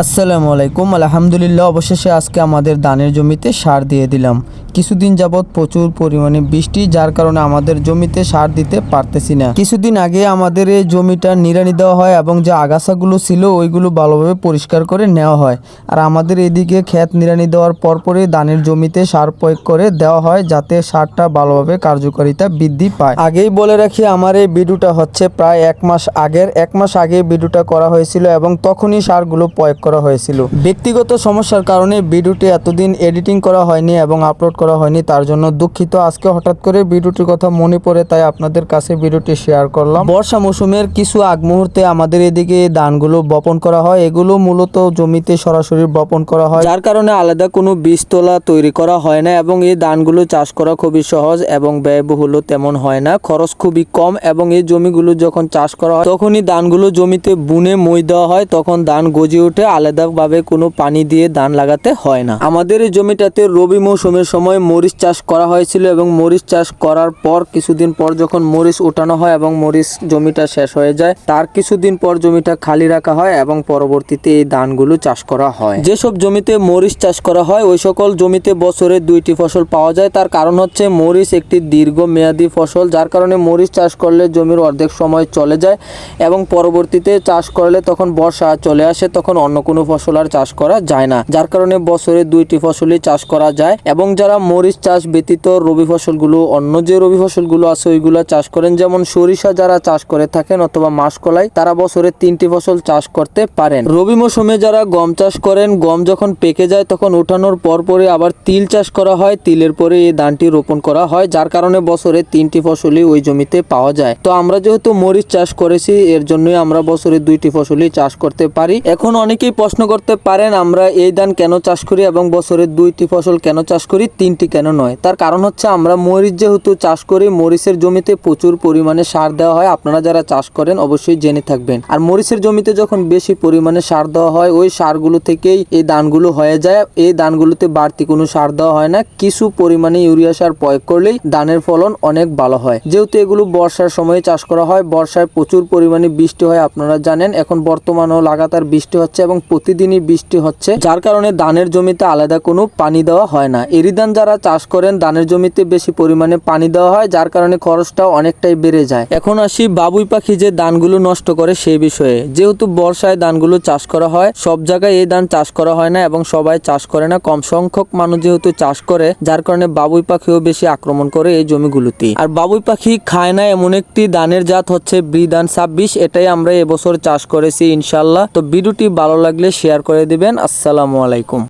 আসসালামু আলাইকুম। আলহামদুলিল্লাহ, অবশেষে আজকে আমাদের ধানের জমিতে সার দিয়ে দিলাম। কিছুদিন যাবৎ প্রচুর পরিমাণে বৃষ্টি, যার কারণে আমাদের জমিতে সার দিতে পারতেছি না। কিছুদিন আগে আমাদের এই জমিটা নিড়ানি দেওয়া হয় এবং যে আগাছাগুলো ছিল ওইগুলো ভালোভাবে পরিষ্কার করে নেওয়া হয়। আর আমাদের এদিকে ক্ষেত নিড়ানি দেওয়ার পরপরই ধানের জমিতে সার প্রয়োগ করে দেওয়া হয়, যাতে সারটা ভালোভাবে কার্যকারিতা বৃদ্ধি পায়। আগেই বলে রাখি, আমার এই ভিডিওটা হচ্ছে প্রায় এক মাস আগে ভিডিওটা করা হয়েছিল এবং তখনই সারগুলো প্রয়োগ করা হয়েছিল। ব্যক্তিগত সমস্যার কারণে ভিডিওটি এতদিন এডিটিং করা হয়নি এবং আপলোড করা হয়নি, তার জন্য দুঃখিত। আজকে হঠাৎ করে ভিডিওটির কথা মনে পড়ে, তাই আপনাদের কাছে ভিডিওটি শেয়ার করলাম। বর্ষা মৌসুমের কিছু আগ মুহূর্তে আমাদের এদিকে ধানগুলো বপন করা হয়। এগুলো মূলত জমিতে সরাসরি বপন করা হয়, যার কারণে আলাদা কোনো বীজতলা তৈরি করা হয় না এবং এই ধানগুলো চাষ করা খুবই সহজ এবং ব্যয়বহুলও তেমন হয় না, খরচ খুবই কম। এবং এই জমিগুলো যখন চাষ করা হয় তখনই ধানগুলো জমিতে বুনে মই দেওয়া হয়, তখন ধান গজিয়ে ওঠে। আলাদাভাবে কোনো পানি দিয়ে ধান লাগাতে হয় না। আমাদের এই জমিটাতে রবি মৌসুমের সময় মরিচ চাষ করা হয়েছিল এবং মরিচ চাষ করার পর কিছুদিন পর যখন মরিচ ওঠানো হয় এবং মরিচ জমিটা শেষ হয়ে যায়, তার কিছুদিন পর জমিটা খালি রাখা হয় এবং পরবর্তীতে এই ধানগুলো চাষ করা হয়। যেসব জমিতে মরিচ চাষ করা হয় ওই সকল জমিতে বছরে 2টি ফসল পাওয়া যায়। তার কারণ হচ্ছে মরিচ একটি দীর্ঘমেয়াদী ফসল, যার কারণে মরিচ চাষ করলে জমির অর্ধেক সময় চলে যায় এবং পরবর্তীতে চাষ করলে তখন বর্ষা চলে আসে, তখন অন্য কোনো ফসল আর চাষ করা যায় না, যার কারণে বছরে 2টি ফসলই চাষ করা যায়। এবং যারা মরিচ চাষ ব্যতীত রবি ফসলগুলো, অন্য যে রবি ফসলগুলো আছে ওইগুলো চাষ করেন, যেমন সরিষা যারা চাষ করে থাকেন অথবা মাসকলাই, তারা বছরে 3টি ফসল চাষ করতে পারেন। রবি মৌসুমে যারা গম চাষ করেন, গম যখন পেকে যায় তখন ওঠানোর পরে আবার তিল চাষ করা হয়, তিলের পরে এই ধানটি রোপণ করা হয়, যার কারণে বছরে 3টি ফসলই ওই জমিতে পাওয়া যায়। তো আমরা যেহেতু মরিচ চাষ করেছি, এর জন্যই আমরা বছরে 2টি ফসলই চাষ করতে পারি। এখন অনেকেই প্রশ্ন করতে পারেন, আমরা এই ধান কেন চাষ করি এবং বছরে 2টি ফসল কেন চাষ করি, 3টি কেন নয়? তার কারণ হচ্ছে আমরা মরিচ যেহেতু চাষ করি, মরিচের জমিতে প্রচুর পরিমাণে সার দেওয়া হয়। আপনারা যারা চাষ করেন অবশ্যই জেনে থাকবেন। আর মরিচের জমিতে যখন বেশি পরিমাণে সার দেওয়া হয়, ওই সারগুলো থেকেই এই ধানগুলো হয়ে যায়। এই ধানগুলোতে বাড়তি কোনো সার দেওয়া হয় না, কিছু পরিমাণে ইউরিয়া সার প্রয়োগ করলেই ধানের ফলন অনেক ভালো হয়। যেহেতু এগুলো বর্ষার সময় চাষ করা হয়, বর্ষায় প্রচুর পরিমাণে বৃষ্টি হয়, আপনারা জানেন। এখন বর্তমানেও লাগাতার বৃষ্টি হচ্ছে এবং প্রতিদিনই বৃষ্টি হচ্ছে, যার কারণে ধানের জমিতে আলাদা কোনো পানি দেওয়া হয় না। এরি ধান যারা চাষ করেন, ধানের জমিতে বেশি পরিমাণে পানি দেওয়া হয়, যার কারণে খরচটাও অনেকটাই বেড়ে যায়। এখন আসি বাবুই পাখি যে ধানগুলো নষ্ট করে সেই বিষয়ে। যেহেতু বর্ষায় ধানগুলো চাষ করা হয়, সব জায়গায় এই ধান চাষ করা হয় না এবং সবাই চাষ করে না, কম সংখ্যক মানুষ যেহেতু চাষ করে, যার কারণে বাবুই পাখিও বেশি আক্রমণ করে এই জমিগুলোতে। আর বাবুই পাখি খায় না এমন একটি ধানের জাত হচ্ছে বিধান 26, এটাই আমরা এবছর চাষ করেছি ইনশাল্লাহ। তো ভিডিওটি ভালো লাগলে শেয়ার করে দিবেন। আসসালামু আলাইকুম।